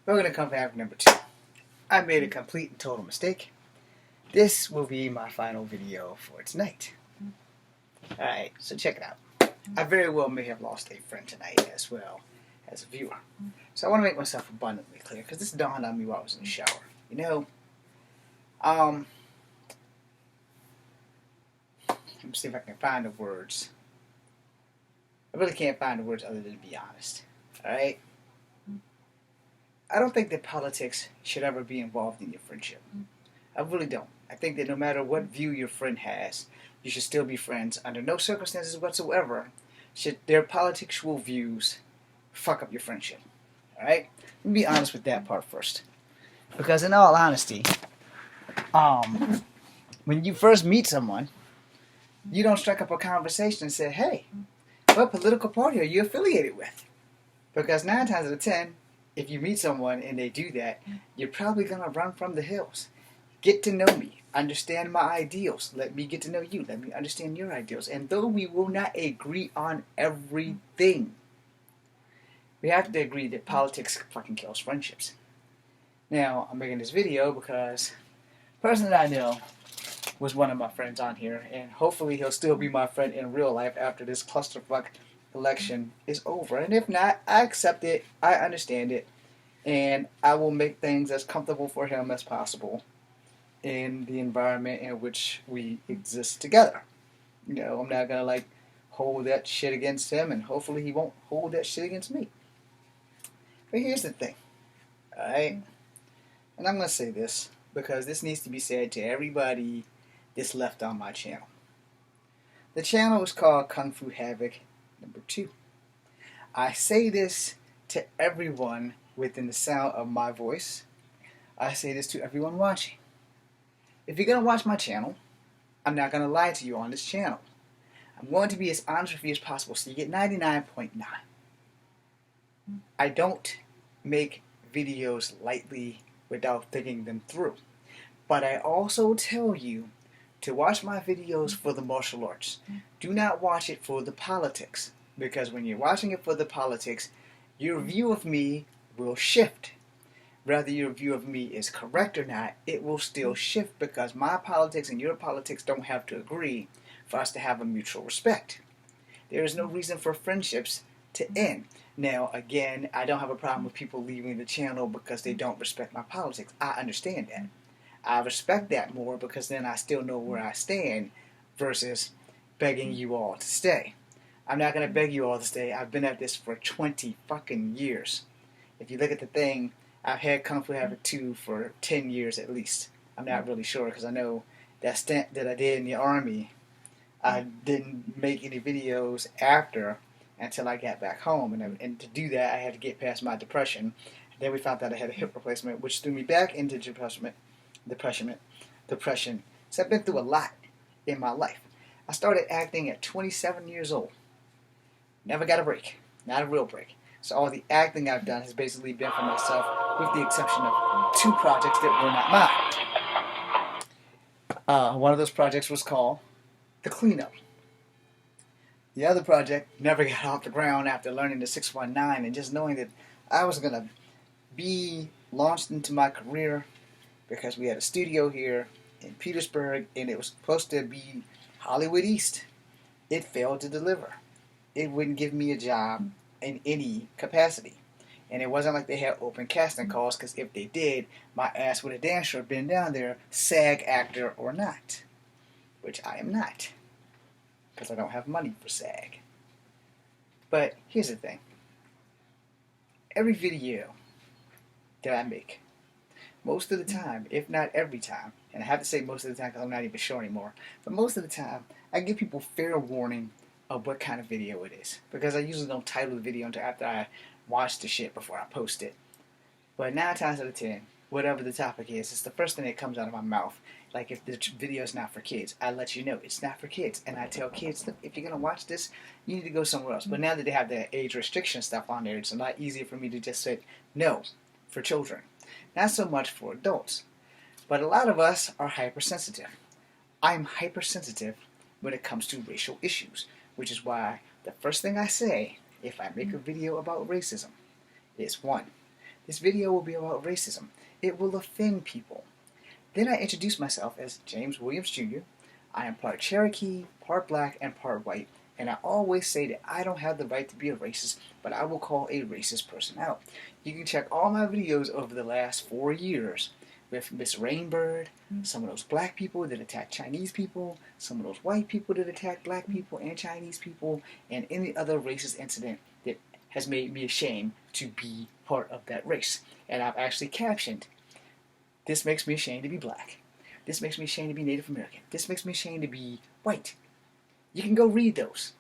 We're going to come back to number 2. I made a complete and total mistake. This will be my final video for tonight. Alright, so check it out. I very well may have lost a friend tonight as well as a viewer. So I want to make myself abundantly clear because this dawned on me while I was in the shower. You know, let me see if I can find the words. I really can't find the words other than to be honest. Alright? I don't think that politics should ever be involved in your friendship. I really don't. I think that no matter what view your friend has, you should still be friends under no circumstances whatsoever should their political views fuck up your friendship. Alright? Let me be honest with that part first. Because in all honesty, when you first meet someone, you don't strike up a conversation and say, hey, what political party are you affiliated with? Because 9 times out of 10, if you meet someone and they do that, you're probably going to run from the hills. Get to know me. Understand my ideals. Let me get to know you. Let me understand your ideals. And though we will not agree on everything, we have to agree that politics fucking kills friendships. Now, I'm making this video because the person that I know was one of my friends on here, and hopefully he'll still be my friend in real life after this clusterfuck election is over. And if not, I accept it, I understand it, and I will make things as comfortable for him as possible in the environment in which we exist together. You know, I'm not gonna hold that shit against him, and hopefully he won't hold that shit against me. But here's the thing, alright? And I'm gonna say this because this needs to be said to everybody that's left on my channel. The channel is called Kung Fu Havoc #2. I say this to everyone within the sound of my voice. I say this to everyone watching. If you're going to watch my channel, I'm not going to lie to you on this channel. I'm going to be as honest with you as possible so you get 99.9. I don't make videos lightly without thinking them through. But I also tell you to watch my videos for the martial arts. Do not watch it for the politics. Because when you're watching it for the politics, your view of me will shift. Whether your view of me is correct or not, it will still shift because my politics and your politics don't have to agree for us to have a mutual respect. There is no reason for friendships to end. Now, again, I don't have a problem with people leaving the channel because they don't respect my politics. I understand that. I respect that more because then I still know where I stand versus begging you all to stay. I'm not going to beg you all to stay. I've been at this for 20 fucking years. If you look at the thing, I've had Kung Fu Havoc 2 for 10 years at least. I'm not really sure because I know that stint that I did in the Army, I didn't make any videos after until I got back home. And to do that, I had to get past my depression. Then we found out I had a hip replacement, which threw me back into depression. So I've been through a lot in my life. I started acting at 27 years old. Never got a break. Not a real break. So all the acting I've done has basically been for myself, with the exception of 2 projects that were not mine. One of those projects was called The Cleanup. The other project never got off the ground after learning the 619 and just knowing that I was going to be launched into my career because we had a studio here in Petersburg and it was supposed to be Hollywood East. It failed to deliver. It wouldn't give me a job in any capacity. And it wasn't like they had open casting calls, because if they did, my ass would have damn sure been down there, SAG actor or not. Which I am not. Because I don't have money for SAG. But here's the thing. Every video that I make, most of the time, if not every time, and I have to say most of the time because I'm not even sure anymore, but most of the time, I give people fair warning of what kind of video it is. Because I usually don't title the video until after I watch the shit before I post it. But 9 times out of 10, whatever the topic is, it's the first thing that comes out of my mouth. Like if the video is not for kids, I let you know it's not for kids. And I tell kids, look, if you're going to watch this, you need to go somewhere else. But now that they have the age restriction stuff on there, it's a lot easier for me to just say, no, for children. Not so much for adults. But a lot of us are hypersensitive. I'm hypersensitive when it comes to racial issues. Which is why the first thing I say if I make a video about racism is 1, This video will be about racism. It will offend people. Then I introduce myself as James Williams Jr. I am part Cherokee, part black, and part white. And I always say that I don't have the right to be a racist, but I will call a racist person out. You can check all my videos over the last 4 years with Miss Rainbird, some of those black people that attack Chinese people, some of those white people that attack black people and Chinese people, and any other racist incident that has made me ashamed to be part of that race. And I've actually captioned, this makes me ashamed to be black. This makes me ashamed to be Native American. This makes me ashamed to be white. You can go read those.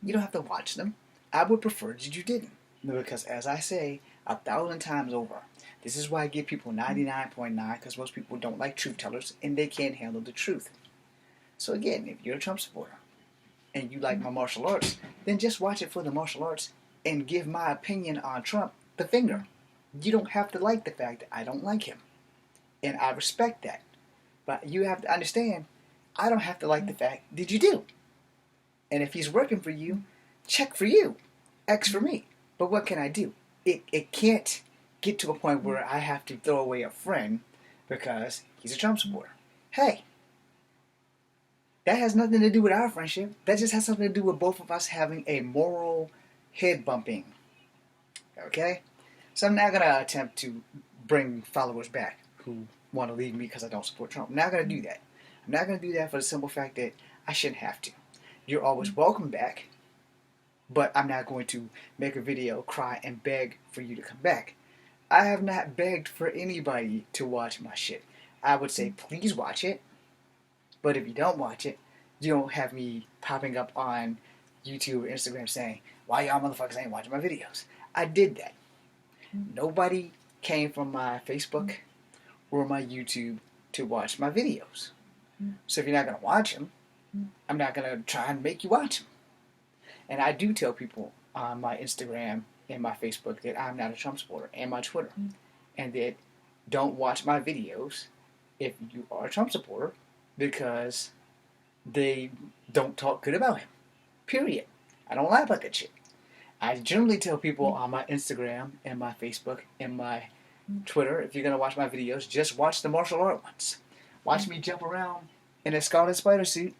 You don't have to watch them. I would prefer that you didn't. Because as I say 1,000 times over, this is why I give people 99.9, because most people don't like truth tellers and they can't handle the truth. So again, if you're a Trump supporter and you like my martial arts, then just watch it for the martial arts and give my opinion on Trump the finger. You don't have to like the fact that I don't like him. And I respect that. But you have to understand, I don't have to like the fact that you do. And if he's working for you, check for you. X for me. But what can I do? It can't get to a point where I have to throw away a friend because he's a Trump supporter. Hey, that has nothing to do with our friendship. That just has something to do with both of us having a moral head bumping. Okay? So I'm not going to attempt to bring followers back who want to leave me because I don't support Trump. I'm not going to do that. I'm not going to do that for the simple fact that I shouldn't have to. You're always welcome back, but I'm not going to make a video, cry, and beg for you to come back. I have not begged for anybody to watch my shit. I would say please watch it, but if you don't watch it, you don't have me popping up on YouTube or Instagram saying, why y'all motherfuckers ain't watching my videos? I did that. Nobody came from my Facebook or my YouTube to watch my videos. So if you're not going to watch them, I'm not going to try and make you watch them. And I do tell people on my Instagram and my Facebook that I'm not a Trump supporter, and my Twitter. And that don't watch my videos if you are a Trump supporter because they don't talk good about him. Period. I don't lie about that shit. I generally tell people on my Instagram and my Facebook and my Twitter, if you're going to watch my videos, just watch the martial art ones. Watch me jump around in a Scarlet Spider suit,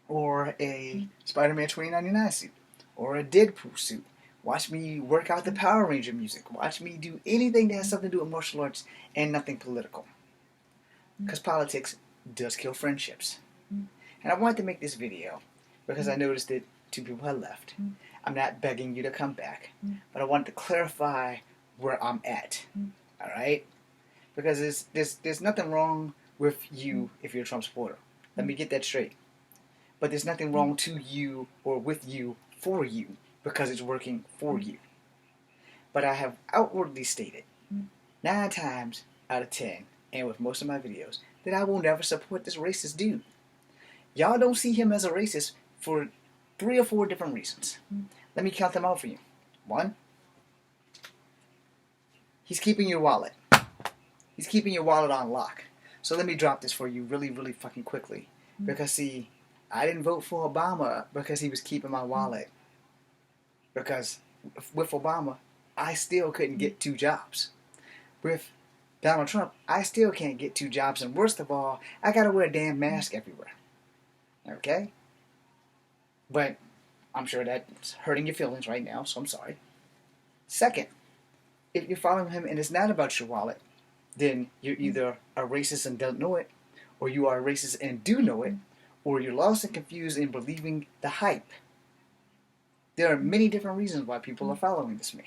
or a Spider-Man 2099 suit, or a Deadpool suit. Watch me work out the Power Ranger music. Watch me do anything that has something to do with martial arts and nothing political. Because politics does kill friendships. And I wanted to make this video because I noticed that 2 people had left. I'm not begging you to come back, but I wanted to clarify where I'm at. Alright? Because there's nothing wrong with you if you're a Trump supporter. Let me get that straight. But there's nothing wrong to you or with you for you because it's working for you. But I have outwardly stated 9 times out of 10, and with most of my videos, that I will never support this racist dude. Y'all don't see him as a racist for 3 or 4 different reasons. Let me count them out for you. 1, he's keeping your wallet. He's keeping your wallet on lock. So let me drop this for you really, really fucking quickly. Because see, I didn't vote for Obama because he was keeping my wallet. Because with Obama, I still couldn't get 2 jobs. With Donald Trump, I still can't get 2 jobs. And worst of all, I gotta wear a damn mask everywhere. Okay? But I'm sure that's hurting your feelings right now, so I'm sorry. Second, if you're following him and it's not about your wallet, then you're either a racist and don't know it, or you are a racist and do know it, or you're lost and confused in believing the hype. There are many different reasons why people are following this man.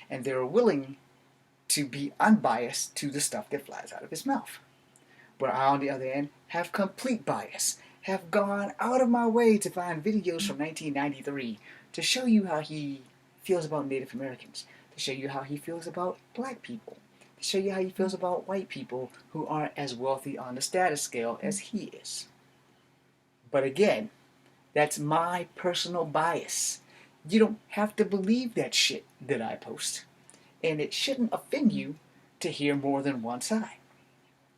And they're willing to be unbiased to the stuff that flies out of his mouth. But I, on the other hand, have complete bias. Have gone out of my way to find videos from 1993 to show you how he feels about Native Americans, to show you how he feels about black people, to show you how he feels about white people who aren't as wealthy on the status scale as he is. But again, that's my personal bias. You don't have to believe that shit that I post. And it shouldn't offend you to hear more than one side.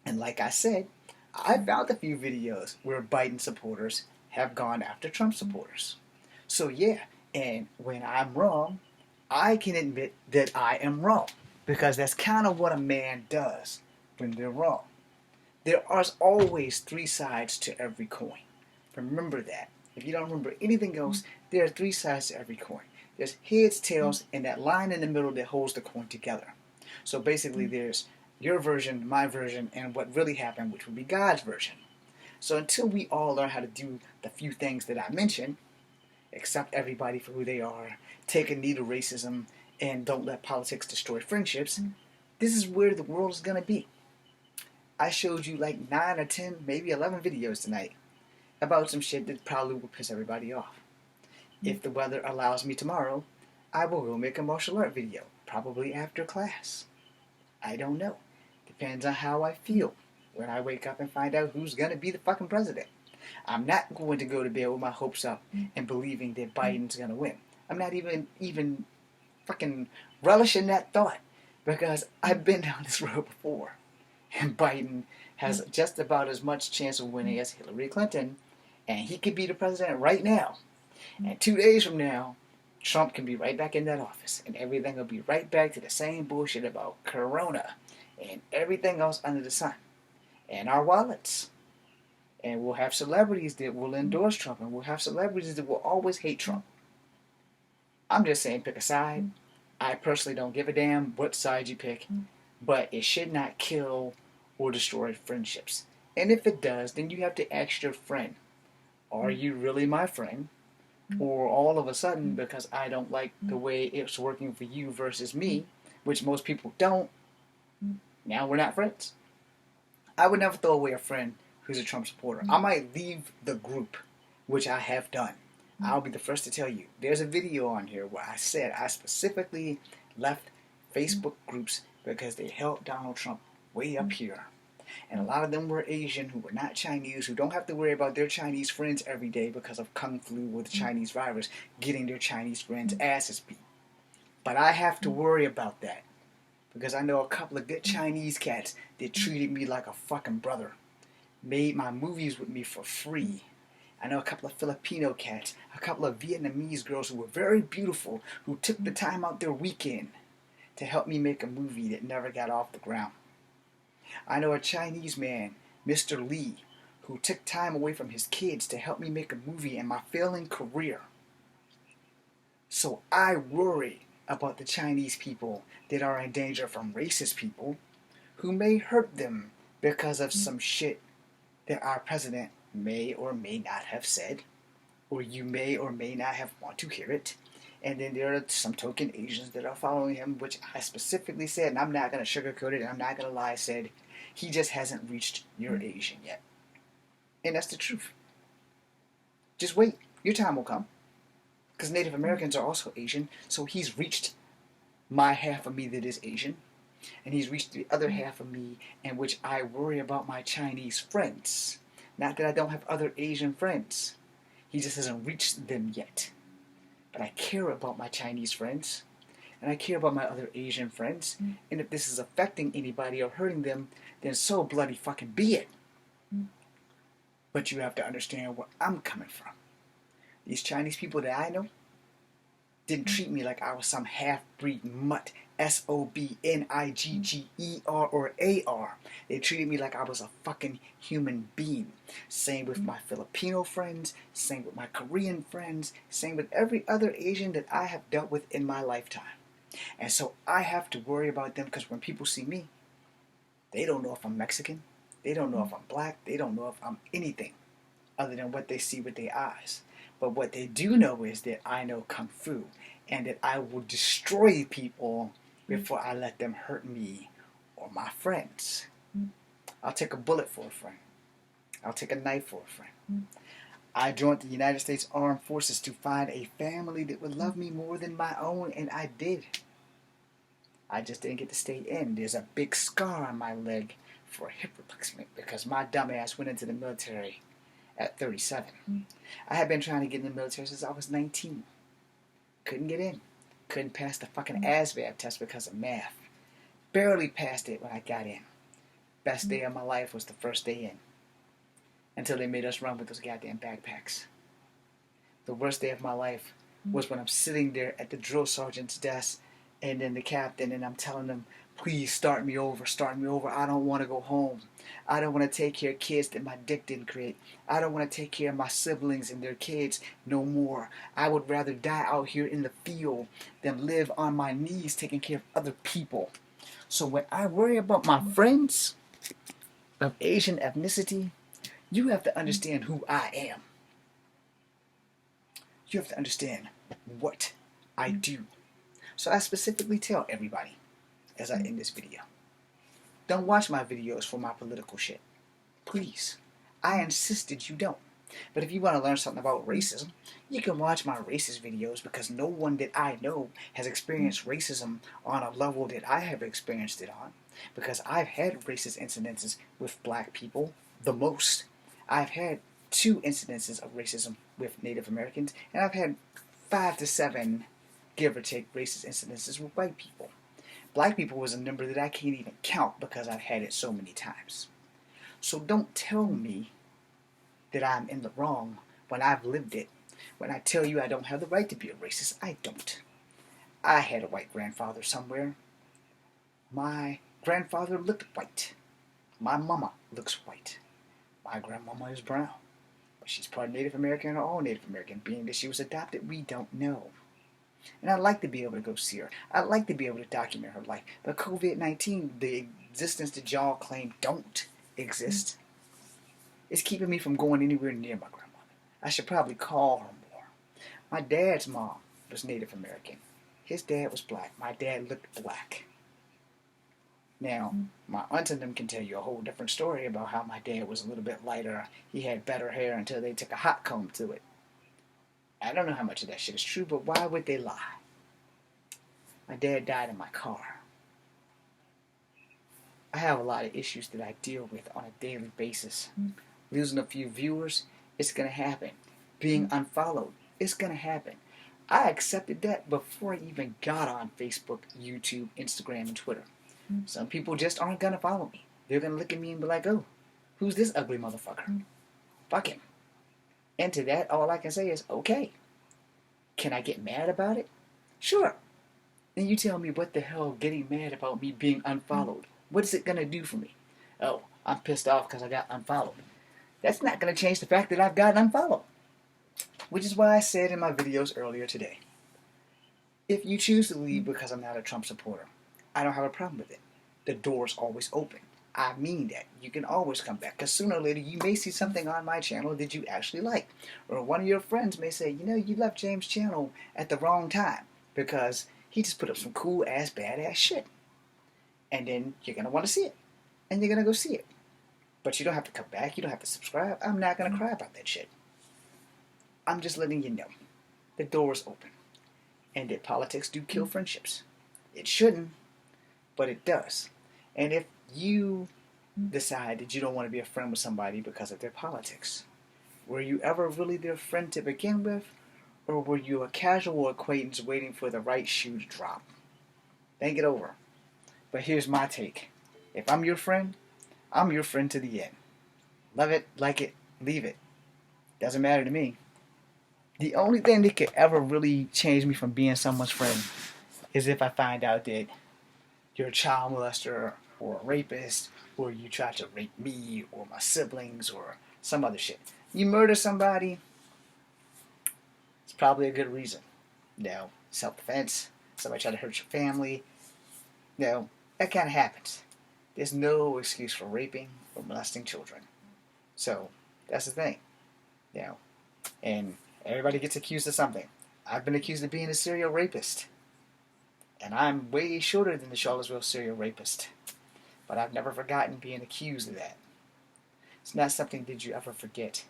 And like I said, I found a few videos where Biden supporters have gone after Trump supporters. So yeah, and when I'm wrong, I can admit that I am wrong. because that's kind of what a man does when they're wrong. There are always three sides to every coin. Remember that. If you don't remember anything else, there are three sides to every coin. There's heads, tails, and that line in the middle that holds the coin together. So basically there's your version, my version, and what really happened, which would be God's version. So until we all learn how to do the few things that I mentioned, accept everybody for who they are, take a knee to racism, and don't let politics destroy friendships, this is where the world is going to be. I showed you like 9 or 10, maybe 11 videos tonight about some shit that probably will piss everybody off. If the weather allows me tomorrow, I will go make a martial art video, probably after class. I don't know. Depends on how I feel when I wake up and find out who's going to be the fucking president. I'm not going to go to bed with my hopes up and believing that Biden's going to win. I'm not even fucking relishing that thought, because I've been down this road before. And Biden has just about as much chance of winning as Hillary Clinton, and he could be the president right now. And 2 days from now, Trump can be right back in that office, and everything will be right back to the same bullshit about Corona and everything else under the sun, and our wallets. And we'll have celebrities that will endorse Trump, and we'll have celebrities that will always hate Trump. I'm just saying, pick a side. I personally don't give a damn what side you pick, but it should not kill or destroy friendships. And if it does, then you have to ask your friend, are you really my friend? Or all of a sudden, because I don't like the way it's working for you versus me, which most people don't, now we're not friends. I would never throw away a friend who's a Trump supporter. I might leave the group, which I have done. I'll be the first to tell you. There's a video on here where I said I specifically left Facebook groups because they helped Donald Trump way up here. And a lot of them were Asian, who were not Chinese, who don't have to worry about their Chinese friends every day because of Kung Flu or the Chinese virus getting their Chinese friends' asses beat. But I have to worry about that because I know a couple of good Chinese cats that treated me like a fucking brother, made my movies with me for free. I know a couple of Filipino cats, a couple of Vietnamese girls who were very beautiful, who took the time out their weekend to help me make a movie that never got off the ground. I know a Chinese man, Mr. Lee, who took time away from his kids to help me make a movie in my failing career. So I worry about the Chinese people that are in danger from racist people who may hurt them because of some shit that our president may or may not have said, or you may or may not have want to hear it. And then there are some token Asians that are following him, which I specifically said, and I'm not going to sugarcoat it, and I'm not going to lie, said, he just hasn't reached your Asian yet. And that's the truth. Just wait. Your time will come. Because Native Americans are also Asian, so he's reached my half of me that is Asian, and he's reached the other half of me in which I worry about my Chinese friends. Not that I don't have other Asian friends. He just hasn't reached them yet. But I care about my Chinese friends, and I care about my other Asian friends, and if this is affecting anybody or hurting them, then so bloody fucking be it. But you have to understand where I'm coming from. These Chinese people that I know didn't treat me like I was some half-breed mutt, S-O-B-N-I-G-G-E-R or A-R. They treated me like I was a fucking human being. Same with my Filipino friends, same with my Korean friends, same with every other Asian that I have dealt with in my lifetime. And so I have to worry about them because when people see me, they don't know if I'm Mexican, they don't know if I'm black, they don't know if I'm anything other than what they see with their eyes. But what they do know is that I know Kung Fu and that I will destroy people before I let them hurt me or my friends. I'll take a bullet for a friend. I'll take a knife for a friend. I joined the United States Armed Forces to find a family that would love me more than my own, and I did. I just didn't get to stay in. There's a big scar on my leg for a hip replacement because my dumbass went into the military at 37. I had been trying to get in the military since I was 19. Couldn't get in. Couldn't pass the fucking ASVAB test because of math. Barely passed it when I got in. Best day of my life was the first day in. Until they made us run with those goddamn backpacks. The worst day of my life was when I'm sitting there at the drill sergeant's desk and then the captain, and I'm telling them, please start me over, start me over. I don't want to go home. I don't want to take care of kids that my dick didn't create. I don't want to take care of my siblings and their kids no more. I would rather die out here in the field than live on my knees taking care of other people. So when I worry about my friends of Asian ethnicity, you have to understand who I am. You have to understand what I do. So I specifically tell everybody as I end this video, don't watch my videos for my political shit. Please. I insisted you don't. But if you want to learn something about racism, you can watch my racist videos, because no one that I know has experienced racism on a level that I have experienced it on. Because I've had racist incidences with black people the most. I've had 2 incidences of racism with Native Americans, and I've had 5 to 7, give or take, racist incidences with white people. Black people was a number that I can't even count because I've had it so many times. So don't tell me that I'm in the wrong when I've lived it. When I tell you I don't have the right to be a racist, I don't. I had a white grandfather somewhere. My grandfather looked white. My mama looks white. My grandmama is brown. But she's part Native American or all Native American. Being that she was adopted, we don't know. And I'd like to be able to go see her. I'd like to be able to document her life. But COVID-19, the existence that y'all claim don't exist, is keeping me from going anywhere near my grandmother. I should probably call her more. My dad's mom was Native American. His dad was black. My dad looked black. Now, my aunt and them can tell you a whole different story about how my dad was a little bit lighter. He had better hair until they took a hot comb to it. I don't know how much of that shit is true, but why would they lie? My dad died in my car. I have a lot of issues that I deal with on a daily basis. Losing a few viewers, it's going to happen. Being unfollowed, it's going to happen. I accepted that before I even got on Facebook, YouTube, Instagram, and Twitter. Some people just aren't going to follow me. They're going to look at me and be like, oh, who's this ugly motherfucker? Fuck him. And to that, all I can say is, okay. Can I get mad about it? Sure. Then you tell me what the hell getting mad about me being unfollowed. What is it going to do for me? Oh, I'm pissed off because I got unfollowed. That's not going to change the fact that I've gotten unfollowed. Which is why I said in my videos earlier today, if you choose to leave because I'm not a Trump supporter, I don't have a problem with it. The door's always open. I mean that. You can always come back, because sooner or later you may see something on my channel that you actually like. Or one of your friends may say, you know, you left James' channel at the wrong time because he just put up some cool ass, badass shit. And then you're going to want to see it. And you're going to go see it. But you don't have to come back. You don't have to subscribe. I'm not going to cry about that shit. I'm just letting you know. The door is open. And that politics do kill friendships. It shouldn't, but it does. And if you decide that you don't want to be a friend with somebody because of their politics, were you ever really their friend to begin with? Or were you a casual acquaintance waiting for the right shoe to drop? Think it over. But here's my take. If I'm your friend, I'm your friend to the end. Love it, like it, leave it. Doesn't matter to me. The only thing that could ever really change me from being someone's friend is if I find out that you're a child molester or a rapist, or you try to rape me or my siblings or some other shit. You murder somebody, it's probably a good reason. No, self-defense, somebody try to hurt your family. No, that kind of happens. There's no excuse for raping or molesting children. So, that's the thing. And everybody gets accused of something. I've been accused of being a serial rapist. And I'm way shorter than the Charlottesville serial rapist. But I've never forgotten being accused of that. It's not something that you ever forget.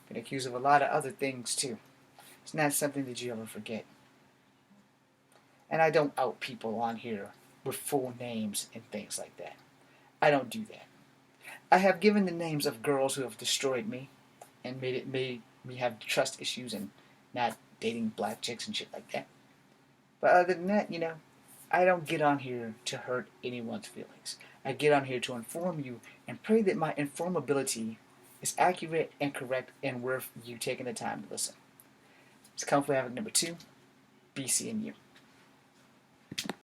Been accused of a lot of other things too. It's not something that you ever forget. And I don't out people on here with full names and things like that. I don't do that. I have given the names of girls who have destroyed me and made me have trust issues and not dating black chicks and shit like that. But other than that, I don't get on here to hurt anyone's feelings. I get on here to inform you and pray that my informability is accurate and correct and worth you taking the time to listen. It's Comfort Havoc number 2. Be seeing you.